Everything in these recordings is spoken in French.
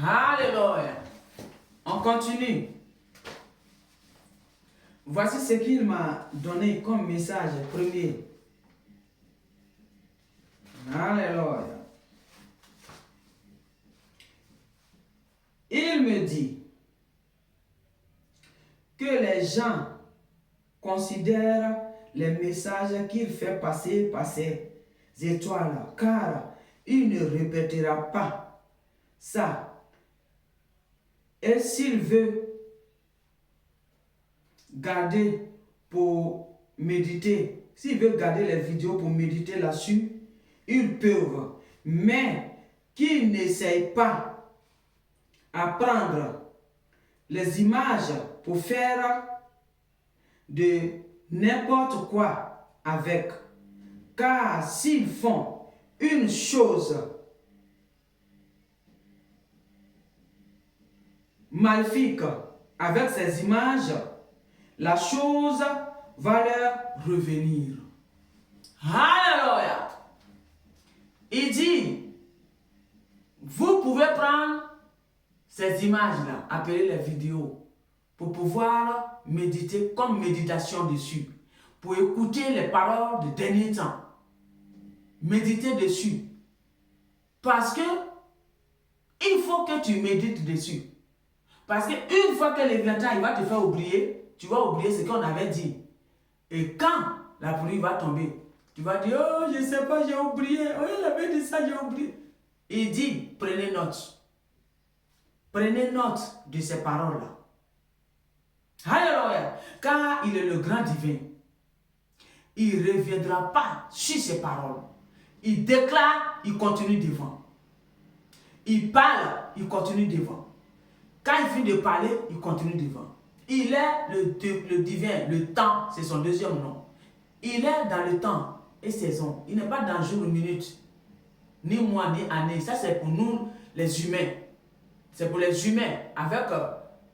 Alléluia. On continue. Voici ce qu'il m'a donné comme message premier. Alléluia. Il me dit que les gens considèrent les messages qu'il fait passer par ces étoiles, car il ne répétera pas ça. Et s'il veut garder pour méditer, s'il veut garder les vidéos pour méditer là-dessus, ils peuvent, mais qu'ils n'essayent pas à prendre les images pour faire de n'importe quoi avec. Car s'ils font une chose maléfique avec ces images, la chose va leur revenir. Alléluia. Il dit, vous pouvez prendre ces images-là, appelées les vidéos, pour pouvoir méditer comme méditation dessus, pour écouter les paroles de dernier temps. Méditer dessus. Parce que il faut que tu médites dessus. Parce qu'une fois que l'événement il va te faire oublier, tu vas oublier ce qu'on avait dit. Et quand la pluie va tomber, tu vas dire, oh, je ne sais pas, j'ai oublié. Oh, il avait dit ça, j'ai oublié. Il dit, prenez note. Prenez note de ces paroles-là. Alléluia. Car il est le grand divin. Il ne reviendra pas sur ces paroles. Il déclare, il continue devant. Il parle, il continue devant. Quand il finit de parler, il continue devant. Il est le divin, le temps, c'est son deuxième nom. Il est dans le temps et saison. Il n'est pas dans jour ou minute, ni mois, ni année. Ça, c'est pour nous, les humains. C'est pour les humains. Avec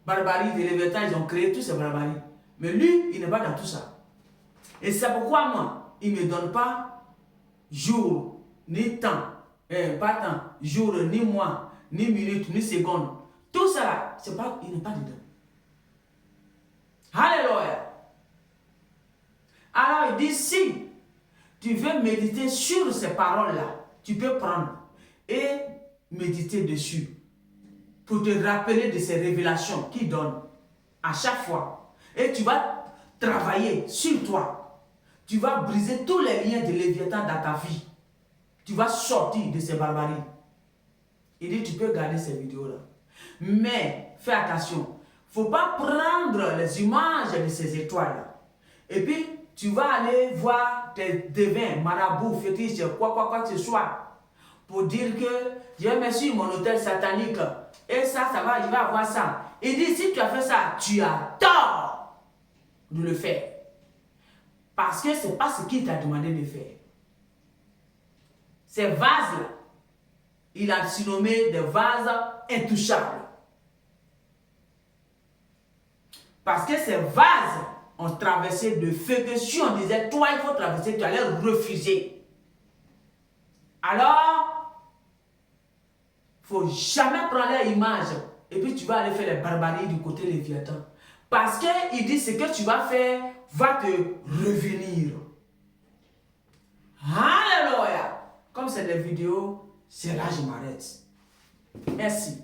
barbarie, les Léviatans, ils ont créé toutes ces barbaries. Mais lui, il n'est pas dans tout ça. Et c'est pourquoi moi, il ne me donne pas jour, ni temps, pas temps, jour, ni mois, ni minute, ni seconde. Tout ça, c'est pas, il n'est pas dedans. Alléluia. Alors il dit, si tu veux méditer sur ces paroles-là, tu peux prendre et méditer dessus pour te rappeler de ces révélations qu'il donne à chaque fois. Et tu vas travailler sur toi. Tu vas briser tous les liens de Léviathan dans ta vie. Tu vas sortir de ces barbaries. Il dit, tu peux garder ces vidéos-là. Mais, fais attention. Il ne faut pas prendre les images de ces étoiles-là. Et puis, tu vas aller voir tes devins, marabouts, fétiches, quoi que ce soit, pour dire que j'ai mis sur mon hôtel satanique. Et ça va, il va avoir ça. Il dit, si tu as fait ça, tu as tort de le faire. Parce que ce n'est pas ce qu'il t'a demandé de faire. Ces vases-là, il a surnommé des vases intouchables. Parce que ces vases ont traversé de feu que si on disait, toi, il faut traverser, tu allais refuser. Alors, il ne faut jamais prendre leur image et puis tu vas aller faire les barbaries du côté Léviathan. Parce qu'il dit, ce que tu vas faire va te revenir. Alléluia. Comme c'est des vidéos, c'est là que je m'arrête. Merci.